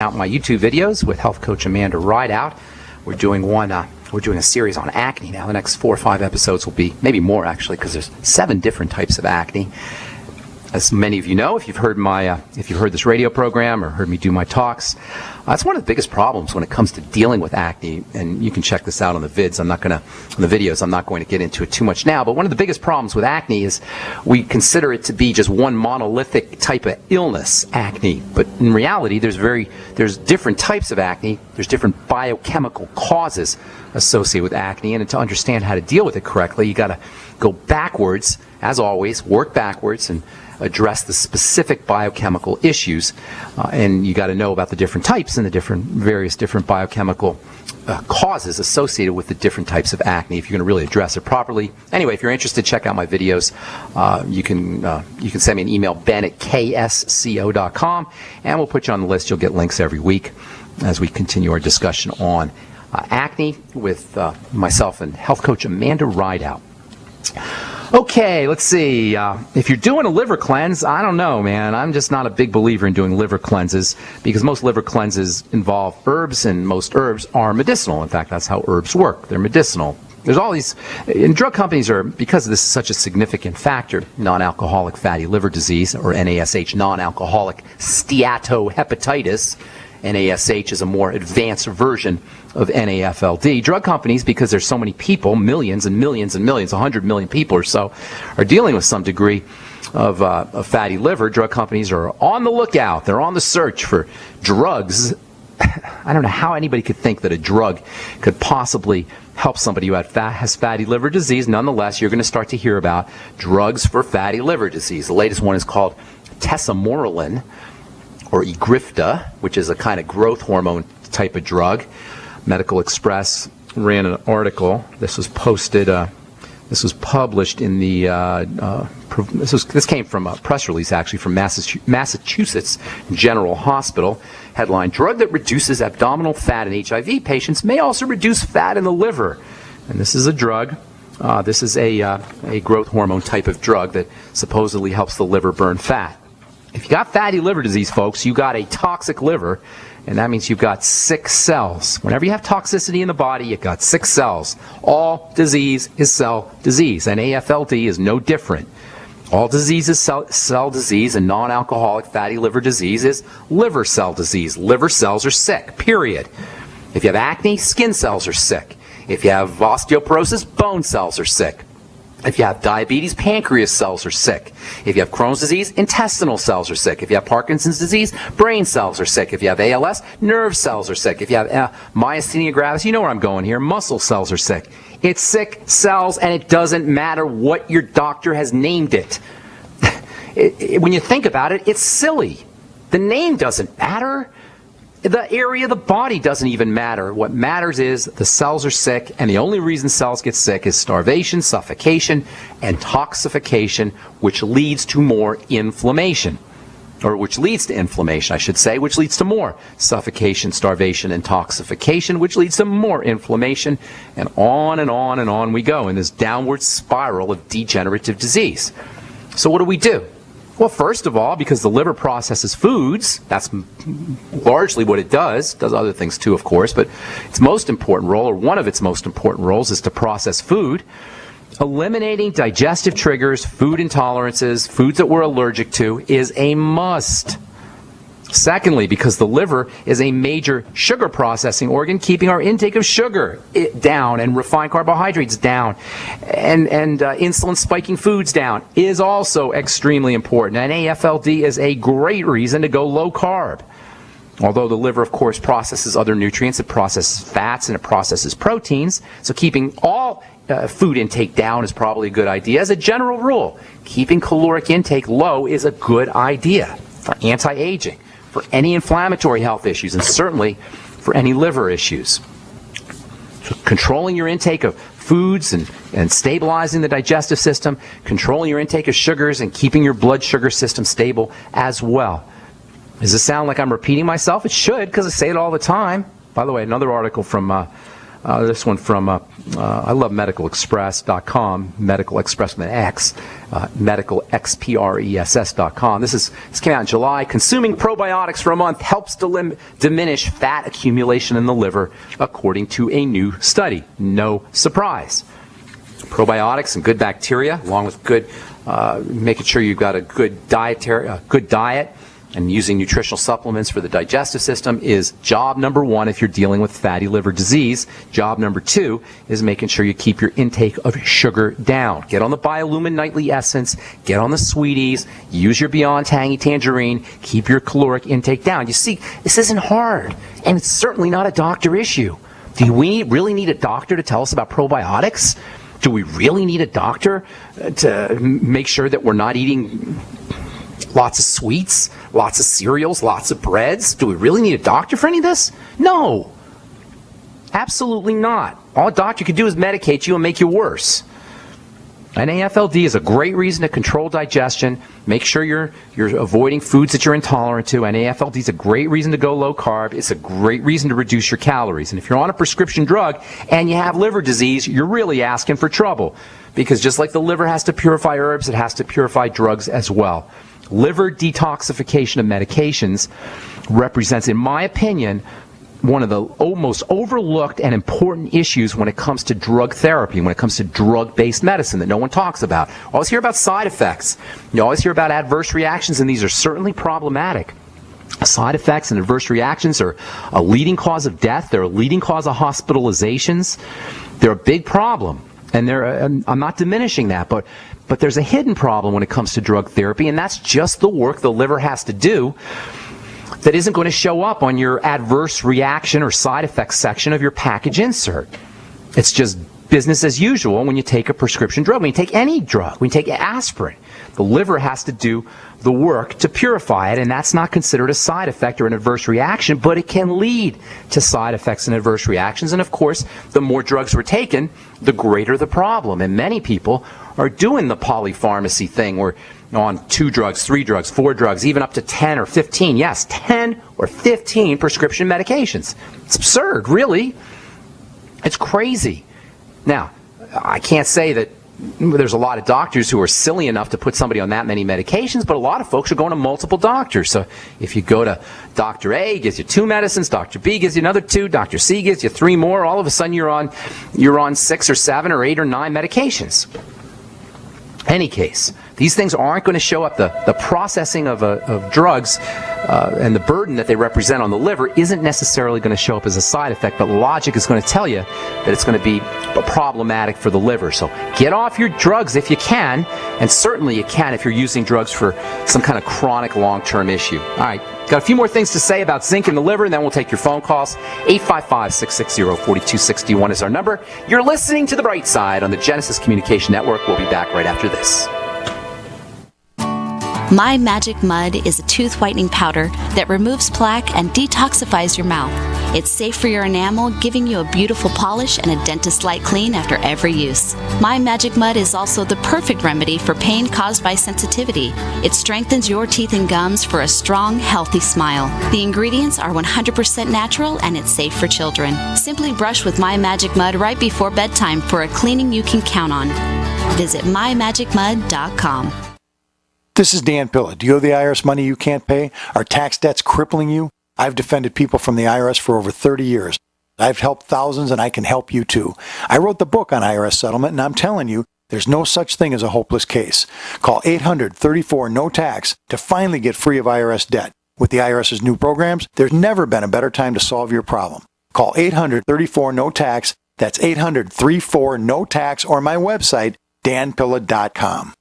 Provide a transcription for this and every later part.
out my YouTube videos with health coach Amanda Rideout. We're doing a series on acne now. The next 4 or 5 episodes will be, maybe more actually, because there's 7 different types of acne. As many of you know, if you've heard this radio program or heard me do my talks, that's one of the biggest problems when it comes to dealing with acne. And you can check this out on the videos. I'm not going to get into it too much now. But one of the biggest problems with acne is we consider it to be just one monolithic type of illness, acne. But in reality, there's different types of acne. There's different biochemical causes associated with acne. And to understand how to deal with it correctly, you got to go backwards, as always, work backwards and address the specific biochemical issues, and you got to know about the different types and the various different biochemical causes associated with the different types of acne if you're going to really address it properly. Anyway, if you're interested, check out my videos. You can send me an email, ben@ksco.com, and we'll put you on the list. You'll get links every week as we continue our discussion on acne with myself and health coach Amanda Rideout. Okay, let's see. If you're doing a liver cleanse, I don't know, man. I'm just not a big believer in doing liver cleanses because most liver cleanses involve herbs, and most herbs are medicinal. In fact, that's how herbs work. They're medicinal. There's all these, and drug companies are, because this is such a significant factor, non-alcoholic fatty liver disease, or NASH, non-alcoholic steatohepatitis. NASH is a more advanced version of NAFLD. Drug companies, because there's so many people, millions and millions and millions, 100 million people or so, are dealing with some degree of fatty liver. Drug companies are on the lookout. They're on the search for drugs. I don't know how anybody could think that a drug could possibly help somebody who has fatty liver disease. Nonetheless, you're going to start to hear about drugs for fatty liver disease. The latest one is called tesamorelin, or Egrifta, which is a kind of growth hormone type of drug. Medical Express ran an article. This was posted. This was published in the. This came from a press release, actually, from Massachusetts General Hospital. Headline: Drug that reduces abdominal fat in HIV patients may also reduce fat in the liver. And this is a drug. This is a growth hormone type of drug that supposedly helps the liver burn fat. If you got fatty liver disease, folks, you got a toxic liver, and that means you've got sick cells. Whenever you have toxicity in the body, you've got sick cells. All disease is cell disease, and AFLD is no different. All disease is cell disease, and non-alcoholic fatty liver disease is liver cell disease. Liver cells are sick, period. If you have acne, skin cells are sick. If you have osteoporosis, bone cells are sick. If you have diabetes, pancreas cells are sick. If you have Crohn's disease, intestinal cells are sick. If you have Parkinson's disease, brain cells are sick. If you have ALS, nerve cells are sick. If you have myasthenia gravis, you know where I'm going here, muscle cells are sick. It's sick cells, and it doesn't matter what your doctor has named it. When you think about it, it's silly. The name doesn't matter. The area of the body doesn't even matter. What matters is the cells are sick, and the only reason cells get sick is starvation, suffocation, and toxification, which leads to more inflammation. Or which leads to inflammation, I should say, which leads to more suffocation, starvation, and toxification, which leads to more inflammation, and on and on and on we go in this downward spiral of degenerative disease. So what do? Well, first of all, because the liver processes foods, that's largely what it does other things too, of course, but its most important role, or one of its most important roles, is to process food. Eliminating digestive triggers, food intolerances, foods that we're allergic to, is a must. Secondly, because the liver is a major sugar processing organ, keeping our intake of sugar down and refined carbohydrates down and insulin spiking foods down is also extremely important. And AFLD is a great reason to go low carb. Although the liver, of course, processes other nutrients, it processes fats and it processes proteins. So keeping all food intake down is probably a good idea. As a general rule, keeping caloric intake low is a good idea for anti-aging, for any inflammatory health issues, and certainly for any liver issues. So controlling your intake of foods and stabilizing the digestive system, controlling your intake of sugars, and keeping your blood sugar system stable as well. Does this sound like I'm repeating myself? It should, because I say it all the time. By the way, another article from This one from, I love medicalexpress.com, Medical Express with an X, medicalexpress.com. This came out in July. Consuming probiotics for a month helps diminish fat accumulation in the liver, according to a new study. No surprise. Probiotics and good bacteria, along with good, making sure you've got a good diet, and using nutritional supplements for the digestive system is job number one if you're dealing with fatty liver disease. Job number two is making sure you keep your intake of sugar down. Get on the Biolumin Nightly Essence, get on the Sweeties, use your Beyond Tangy Tangerine, keep your caloric intake down. You see, this isn't hard, and it's certainly not a doctor issue. Do we really need a doctor to tell us about probiotics? Do we really need a doctor to make sure that we're not eating lots of sweets, lots of cereals, lots of breads? Do we really need a doctor for any of this? No. Absolutely not. All a doctor can do is medicate you and make you worse. NAFLD is a great reason to control digestion. Make sure you're avoiding foods that you're intolerant to. NAFLD is a great reason to go low carb. It's a great reason to reduce your calories. And if you're on a prescription drug and you have liver disease, you're really asking for trouble. Because just like the liver has to purify herbs, it has to purify drugs as well. Liver detoxification of medications represents, in my opinion, one of the most overlooked and important issues when it comes to drug therapy, when it comes to drug-based medicine that no one talks about. You always hear about side effects. You always hear about adverse reactions, and these are certainly problematic. Side effects and adverse reactions are a leading cause of death. They're a leading cause of hospitalizations. They're a big problem, and I'm not diminishing that, but there's a hidden problem when it comes to drug therapy, and that's just the work the liver has to do that isn't going to show up on your adverse reaction or side effects section of your package insert. It's just business as usual when you take a prescription drug. When you take any drug, when you take aspirin, the liver has to do the work to purify it, and that's not considered a side effect or an adverse reaction, but it can lead to side effects and adverse reactions. And of course, the more drugs we're taking, the greater the problem. And many people are doing the polypharmacy thing where on 2 drugs, 3 drugs, 4 drugs, even up to 10 or 15. Yes, 10 or 15 prescription medications. It's absurd, really. It's crazy. Now, I can't say that there's a lot of doctors who are silly enough to put somebody on that many medications, but a lot of folks are going to multiple doctors. So if you go to Dr. A, gives you 2 medicines, Dr. B gives you another 2, Dr. C gives you 3 more, all of a sudden you're on 6 or 7 or 8 or 9 medications. Any case, these things aren't going to show up. The processing of drugs and the burden that they represent on the liver isn't necessarily going to show up as a side effect, but logic is going to tell you that it's going to be problematic for the liver. So get off your drugs if you can, and certainly you can if you're using drugs for some kind of chronic long-term issue. All right, got a few more things to say about zinc in the liver, and then we'll take your phone calls. 855-660-4261 is our number. You're listening to The Bright Side on the Genesis Communication Network. We'll be back right after this. My Magic Mud is a tooth whitening powder that removes plaque and detoxifies your mouth. It's safe for your enamel, giving you a beautiful polish and a dentist-like clean after every use. My Magic Mud is also the perfect remedy for pain caused by sensitivity. It strengthens your teeth and gums for a strong, healthy smile. The ingredients are 100% natural and it's safe for children. Simply brush with My Magic Mud right before bedtime for a cleaning you can count on. Visit mymagicmud.com. This is Dan Pilla. Do you owe the IRS money you can't pay? Are tax debts crippling you? I've defended people from the IRS for over 30 years. I've helped thousands, and I can help you too. I wrote the book on IRS settlement, and I'm telling you, there's no such thing as a hopeless case. Call 800-34-NO-TAX to finally get free of IRS debt. With the IRS's new programs, there's never been a better time to solve your problem. Call 800-34-NO-TAX. That's 800-34-NO-TAX, or my website, danpilla.com.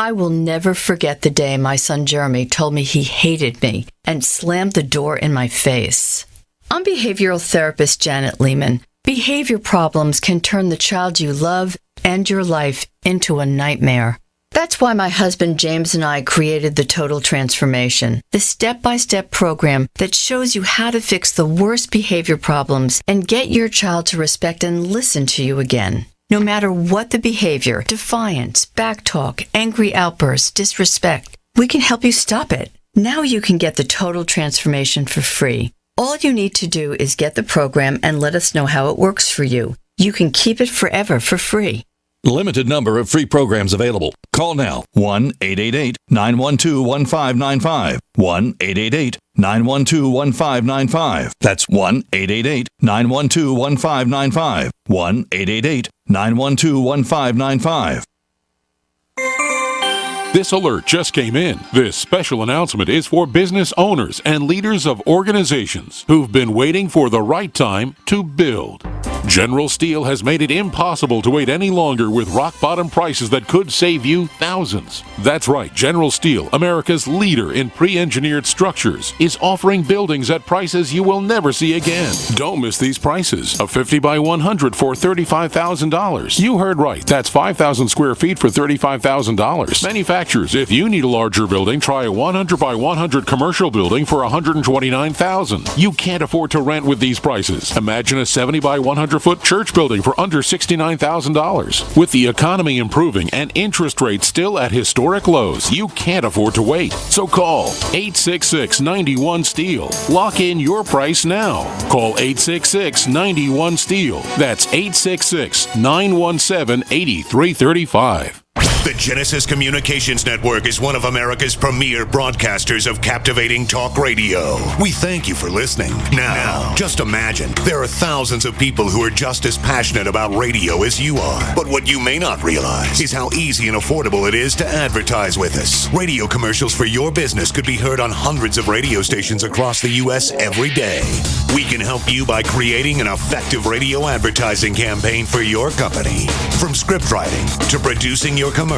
I will never forget the day my son Jeremy told me he hated me and slammed the door in my face. I'm behavioral therapist Janet Lehman. Behavior problems can turn the child you love and your life into a nightmare. That's why my husband James and I created the Total Transformation, the step-by-step program that shows you how to fix the worst behavior problems and get your child to respect and listen to you again. No matter what the behavior, defiance, backtalk, angry outbursts, disrespect, we can help you stop it. Now you can get the Total Transformation for free. All you need to do is get the program and let us know how it works for you. You can keep it forever for free. Limited number of free programs available. Call now. 1-888-912-1595. 1-888-912-1595. That's 1-888-912-1595. 1-888-912-1595. This alert just came in. This special announcement is for business owners and leaders of organizations who've been waiting for the right time to build. General Steel has made it impossible to wait any longer with rock-bottom prices that could save you thousands. That's right, General Steel, America's leader in pre-engineered structures, is offering buildings at prices you will never see again. Don't miss these prices. A 50 by 100 for $35,000. You heard right. That's 5,000 square feet for $35,000. Manufacturers, if you need a larger building, try a 100 by 100 commercial building for $129,000. You can't afford to rent with these prices. Imagine a 70 by 100-foot church building for under $69,000. With the economy improving and interest rates still at historic lows, you can't afford to wait. So call 866-91-STEEL. Lock in your price now. Call 866-91-STEEL. That's 866-917-8335. The Genesis Communications Network is one of America's premier broadcasters of captivating talk radio. We thank you for listening. Now, just imagine, there are thousands of people who are just as passionate about radio as you are. But what you may not realize is how easy and affordable it is to advertise with us. Radio commercials for your business could be heard on hundreds of radio stations across the U.S. every day. We can help you by creating an effective radio advertising campaign for your company. From script writing to producing your commercial,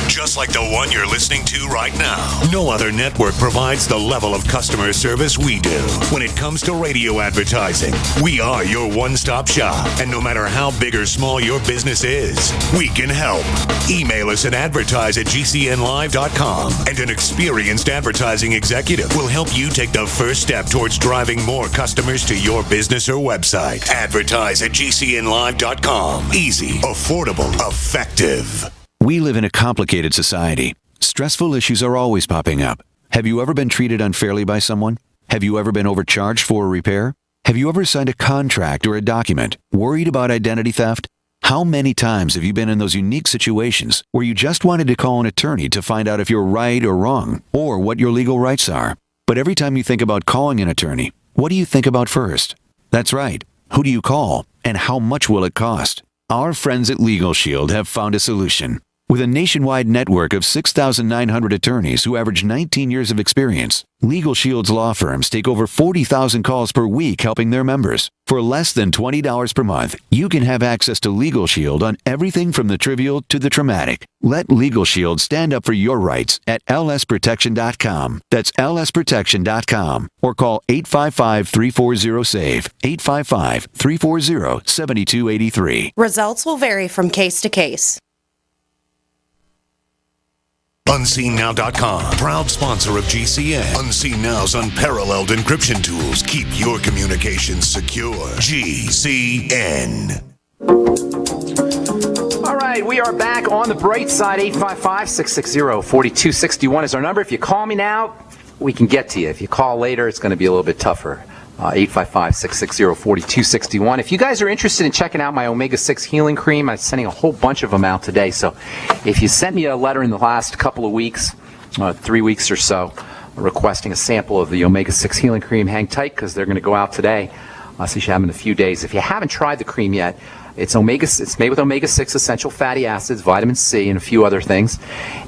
just like the one you're listening to right now. No other network provides the level of customer service we do. When it comes to radio advertising, we are your one-stop shop. And no matter how big or small your business is, we can help. Email us at advertise@gcnlive.com, and an experienced advertising executive will help you take the first step towards driving more customers to your business or website. Advertise@gcnlive.com. Easy, affordable, effective. We live in a complicated society. Stressful issues are always popping up. Have you ever been treated unfairly by someone? Have you ever been overcharged for a repair? Have you ever signed a contract or a document worried about identity theft? How many times have you been in those unique situations where you just wanted to call an attorney to find out if you're right or wrong, or what your legal rights are? But every time you think about calling an attorney, what do you think about first? That's right. Who do you call, and how much will it cost? Our friends at Legal Shield have found a solution. With a nationwide network of 6,900 attorneys who average 19 years of experience, Legal Shield's law firms take over 40,000 calls per week helping their members. For less than $20 per month, you can have access to Legal Shield on everything from the trivial to the traumatic. Let Legal Shield stand up for your rights at lsprotection.com. That's lsprotection.com. Or call 855-340-SAVE, 855-340-7283. Results will vary from case to case. UnseenNow.com, proud sponsor of GCN. Unseen Now's unparalleled encryption tools keep your communications secure. GCN. All right, we are back on the bright side. 855-660-4261 is our number. If you call me now, we can get to you. If you call later, it's going to be a little bit tougher. 855-660-4261. If you guys are interested in checking out my omega-6 healing cream, I'm sending a whole bunch of them out today. So if you sent me a letter in the last couple of weeks, 3 weeks or so, requesting a sample of the omega-6 healing cream, hang tight because they're going to go out today. So you should have them in a few days. If you haven't tried the cream yet, it's made with omega-6 essential fatty acids, vitamin C, and a few other things.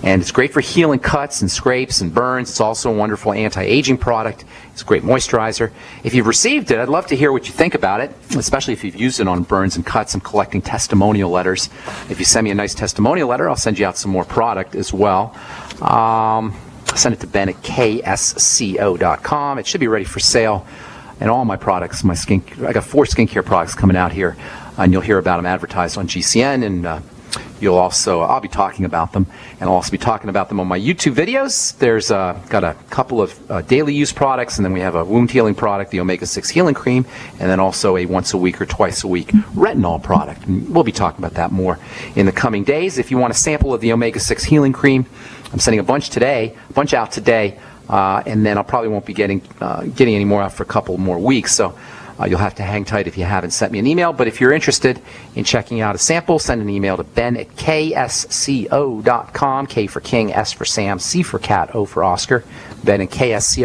And it's great for healing cuts and scrapes and burns. It's also a wonderful anti-aging product. It's a great moisturizer. If you've received it, I'd love to hear what you think about it, especially if you've used it on burns and cuts. I'm collecting testimonial letters. If you send me a nice testimonial letter, I'll send you out some more product as well. Send it to Ben at ksco.com. It should be ready for sale. And all my products, I got 4 skincare products coming out here. And you'll hear about them advertised on GCN, and I'll be talking about them, and I'll also be talking about them on my YouTube videos. There's got a couple of daily use products, and then we have a wound healing product, the omega-6 healing cream, and then also a once a week or twice a week retinol product. And we'll be talking about that more in the coming days. If you want a sample of the omega-6 healing cream, I'm sending a bunch out today. and then I probably won't be getting any more out for a couple more weeks. So you'll have to hang tight if you haven't sent me an email. But if you're interested in checking out a sample, send an email to ben@ksco.com. K for King, S for Sam, C for Cat, O for Oscar. Ben@ksco.com.